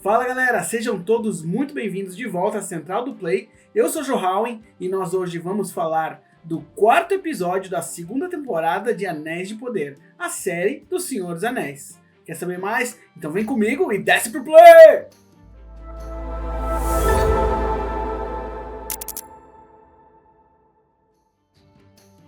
Fala galera, sejam todos muito bem-vindos de volta à Central do Play. Eu sou Johauen e nós hoje vamos falar do quarto episódio da segunda temporada de Anéis de Poder, a série do Senhor dos Anéis. Quer saber mais? Então vem comigo e desce pro play!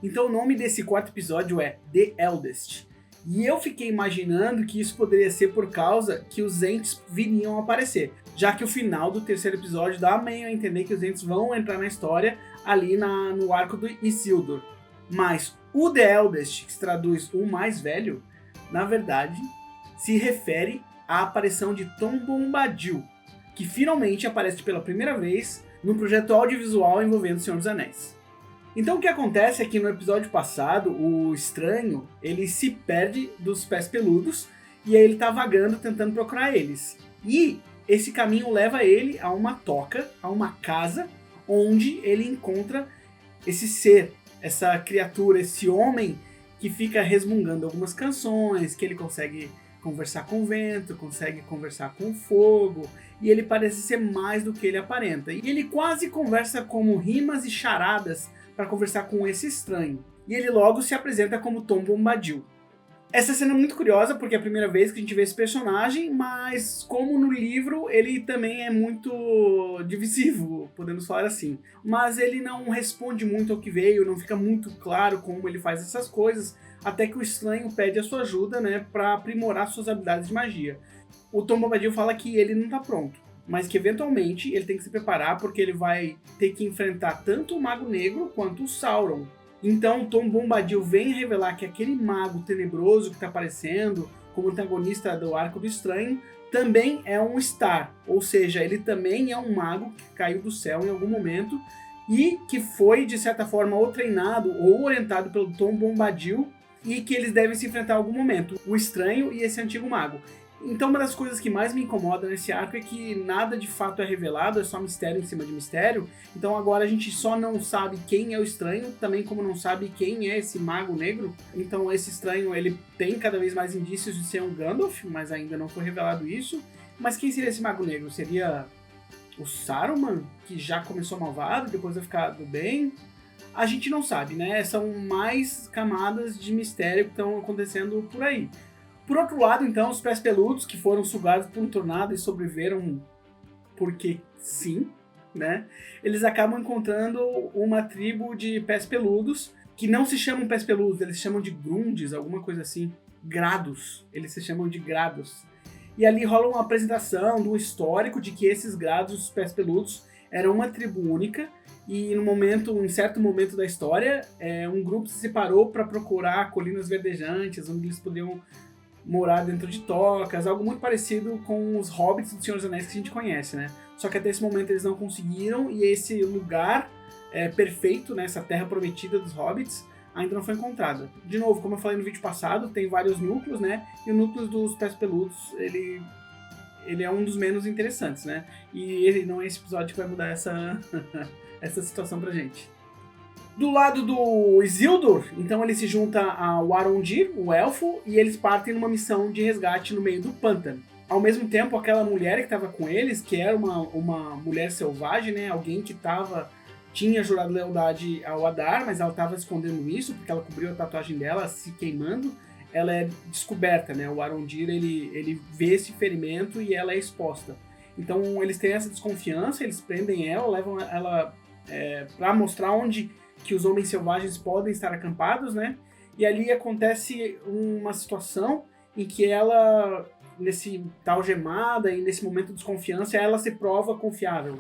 Então o nome desse quarto episódio é The Eldest. E eu fiquei imaginando que isso poderia ser por causa que os Ents viriam aparecer, já que o final do terceiro episódio dá meio a entender que os Ents vão entrar na história ali no arco do Isildur. Mas o The Eldest, que se traduz o mais velho, na verdade se refere à aparição de Tom Bombadil, que finalmente aparece pela primeira vez no projeto audiovisual envolvendo o Senhor dos Anéis. Então o que acontece é que no episódio passado, o estranho, ele se perde dos pés peludos e aí ele tá vagando tentando procurar eles. E esse caminho leva ele a uma toca, a uma casa, onde ele encontra esse ser, essa criatura, esse homem que fica resmungando algumas canções, que ele consegue conversar com o vento, consegue conversar com o fogo, e ele parece ser mais do que ele aparenta. E ele quase conversa como rimas e charadas para conversar com esse estranho. E ele logo se apresenta como Tom Bombadil. Essa cena é muito curiosa porque é a primeira vez que a gente vê esse personagem, mas como no livro ele também é muito divisivo, podemos falar assim. Mas ele não responde muito ao que veio, não fica muito claro como ele faz essas coisas, até que o estranho pede a sua ajuda, né, para aprimorar suas habilidades de magia. O Tom Bombadil fala que ele não está pronto, mas que eventualmente ele tem que se preparar porque ele vai ter que enfrentar tanto o Mago Negro quanto o Sauron. Então Tom Bombadil vem revelar que aquele mago tenebroso que está aparecendo como antagonista do Arco do Estranho também é um Star, ou seja, ele também é um mago que caiu do céu em algum momento e que foi de certa forma ou treinado ou orientado pelo Tom Bombadil e que eles devem se enfrentar em algum momento, o Estranho e esse antigo mago. Então uma das coisas que mais me incomoda nesse arco é que nada de fato é revelado, é só mistério em cima de mistério. Então agora a gente só não sabe quem é o estranho, também como não sabe quem é esse mago negro. Então esse estranho, ele tem cada vez mais indícios de ser um Gandalf, mas ainda não foi revelado isso. Mas quem seria esse mago negro? Seria o Saruman, que já começou malvado, depois vai ficar do bem? A gente não sabe, né? São mais camadas de mistério que estão acontecendo por aí. Por outro lado, então, os pés peludos que foram sugados por um tornado e sobreviveram porque sim, né? Eles acabam encontrando uma tribo de pés peludos que não se chamam pés peludos, eles se chamam de Grunds, alguma coisa assim. Grados, eles se chamam de Grados. E ali rola uma apresentação do histórico de que esses Grados, os pés peludos, eram uma tribo única e em certo momento da história, um grupo se separou para procurar colinas verdejantes, onde eles poderiam morar dentro de tocas, algo muito parecido com os hobbits do Senhor dos Anéis que a gente conhece, né? Só que até esse momento eles não conseguiram e esse lugar perfeito, né, essa terra prometida dos hobbits, ainda não foi encontrada. De novo, como eu falei no vídeo passado, tem vários núcleos, né? E o núcleo dos pés peludos, ele é um dos menos interessantes, né? E ele não é esse episódio que vai mudar essa situação pra gente. Do lado do Isildur, então ele se junta ao Arondir, o elfo, e eles partem numa missão de resgate no meio do pântano. Ao mesmo tempo, aquela mulher que estava com eles, que era uma mulher selvagem, né, alguém que tinha jurado lealdade ao Adar, mas ela estava escondendo isso, porque ela cobriu a tatuagem dela se queimando, ela é descoberta, né, o Arondir ele vê esse ferimento e ela é exposta. Então eles têm essa desconfiança, eles prendem ela, levam ela para mostrar onde que os homens selvagens podem estar acampados, né? E ali acontece uma situação em que ela, nesse tá algemada e nesse momento de desconfiança, ela se prova confiável.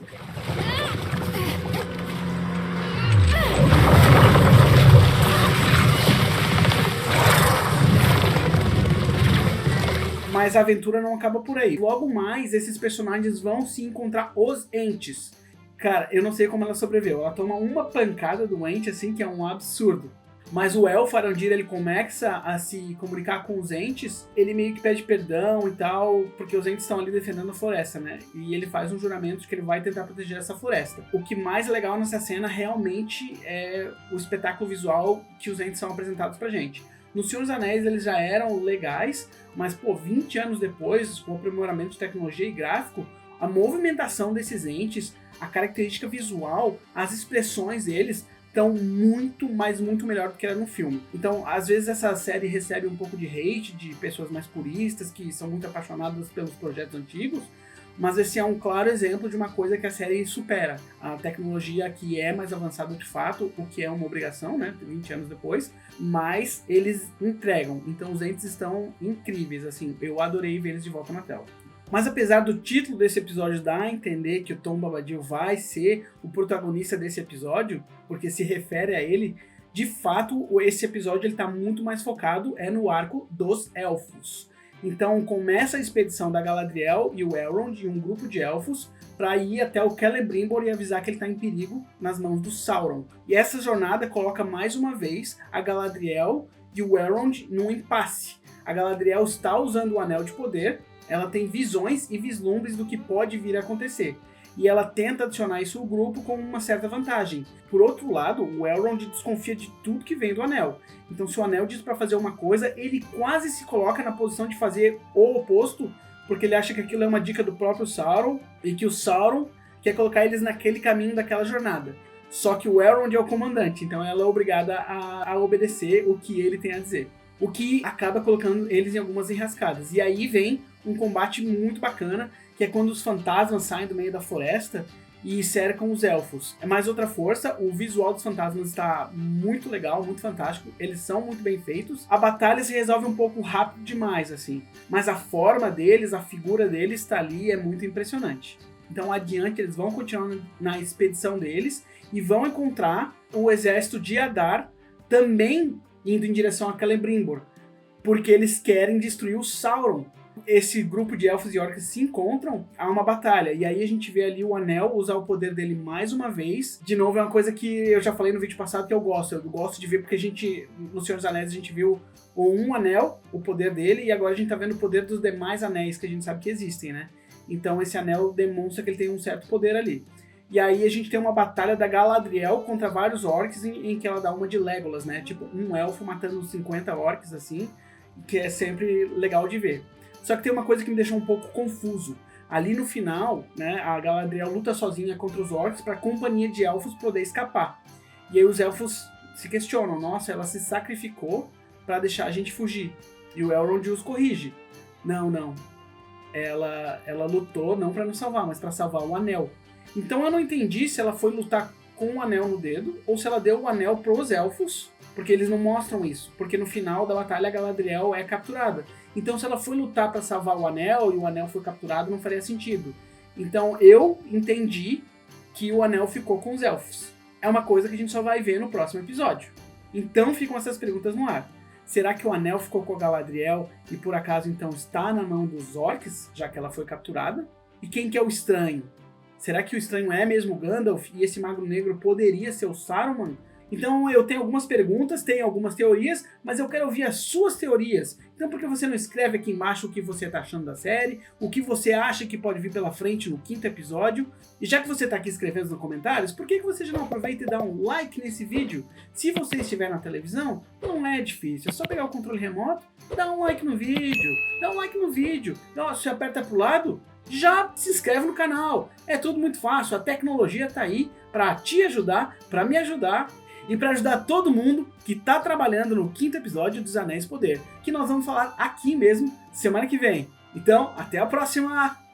Mas a aventura não acaba por aí. Logo mais, esses personagens vão se encontrar os Ents. Cara, eu não sei como ela sobreviveu. Ela toma uma pancada do Ent, assim, que é um absurdo. Mas o elfo Arondir, ele começa a se comunicar com os Ents, ele meio que pede perdão e tal, porque os Ents estão ali defendendo a floresta, né? E ele faz um juramento de que ele vai tentar proteger essa floresta. O que mais legal nessa cena realmente é o espetáculo visual que os Ents são apresentados pra gente. No Senhor dos Anéis eles já eram legais, mas, 20 anos depois, com o aprimoramento de tecnologia e gráfico, a movimentação desses entes, a característica visual, as expressões deles estão muito melhor do que era no filme. Então, às vezes essa série recebe um pouco de hate de pessoas mais puristas, que são muito apaixonadas pelos projetos antigos, mas esse é um claro exemplo de uma coisa que a série supera. A tecnologia que é mais avançada de fato, o que é uma obrigação, né, 20 anos depois, mas eles entregam. Então os entes estão incríveis, assim, eu adorei ver eles de volta na tela. Mas apesar do título desse episódio dar a entender que o Tom Bombadil vai ser o protagonista desse episódio, porque se refere a ele, de fato esse episódio ele tá muito mais focado no arco dos elfos. Então começa a expedição da Galadriel e o Elrond e um grupo de elfos para ir até o Celebrimbor e avisar que ele está em perigo nas mãos do Sauron. E essa jornada coloca mais uma vez a Galadriel e o Elrond num impasse. A Galadriel está usando o Anel de Poder, ela tem visões e vislumbres do que pode vir a acontecer. E ela tenta adicionar isso ao grupo com uma certa vantagem. Por outro lado, o Elrond desconfia de tudo que vem do Anel. Então se o Anel diz para fazer uma coisa, ele quase se coloca na posição de fazer o oposto, porque ele acha que aquilo é uma dica do próprio Sauron, e que o Sauron quer colocar eles naquele caminho daquela jornada. Só que o Elrond é o comandante, então ela é obrigada a obedecer o que ele tem a dizer. O que acaba colocando eles em algumas enrascadas. E aí vem um combate muito bacana, que é quando os fantasmas saem do meio da floresta e cercam os elfos. É mais outra força, o visual dos fantasmas está muito legal, muito fantástico, eles são muito bem feitos. A batalha se resolve um pouco rápido demais, assim, mas a forma deles, a figura deles está ali, é muito impressionante. Então adiante eles vão continuar na expedição deles e vão encontrar o exército de Adar também indo em direção a Celebrimbor, porque eles querem destruir o Sauron. Esse grupo de elfos e orcs se encontram, há uma batalha, e aí a gente vê ali o Anel usar o poder dele mais uma vez. De novo, é uma coisa que eu já falei no vídeo passado que eu gosto de ver, porque a gente, no Senhor dos Anéis, a gente viu um anel, o poder dele, e agora a gente tá vendo o poder dos demais anéis que a gente sabe que existem, né? Então esse anel demonstra que ele tem um certo poder ali. E aí a gente tem uma batalha da Galadriel contra vários orcs em que ela dá uma de Legolas, né? Tipo, um elfo matando 50 orcs, assim, que é sempre legal de ver. Só que tem uma coisa que me deixou um pouco confuso. Ali no final, né, a Galadriel luta sozinha contra os orcs para a companhia de elfos poder escapar. E aí os elfos se questionam, nossa, ela se sacrificou para deixar a gente fugir. E o Elrond os corrige. Não. Ela lutou não para nos salvar, mas para salvar o anel. Então eu não entendi se ela foi lutar com o anel no dedo ou se ela deu o anel pros elfos, porque eles não mostram isso. Porque no final da batalha a Galadriel é capturada. Então se ela foi lutar para salvar o anel e o anel foi capturado, não faria sentido. Então eu entendi que o anel ficou com os elfos. É uma coisa que a gente só vai ver no próximo episódio. Então ficam essas perguntas no ar. Será que o anel ficou com a Galadriel e por acaso então está na mão dos orcs, já que ela foi capturada? E quem que é o estranho? Será que o estranho é mesmo Gandalf e esse Mago Negro poderia ser o Saruman? Então eu tenho algumas perguntas, tenho algumas teorias, mas eu quero ouvir as suas teorias. Então por que você não escreve aqui embaixo o que você está achando da série, o que você acha que pode vir pela frente no 5º episódio? E já que você está aqui escrevendo nos comentários, por que você já não aproveita e dá um like nesse vídeo? Se você estiver na televisão, não é difícil, é só pegar o controle remoto, dá um like no vídeo, se aperta pro lado, já se inscreve no canal. É tudo muito fácil, a tecnologia está aí para te ajudar, para me ajudar, e para ajudar todo mundo que está trabalhando no 5º episódio dos Anéis Poder, que nós vamos falar aqui mesmo semana que vem. Então, até a próxima!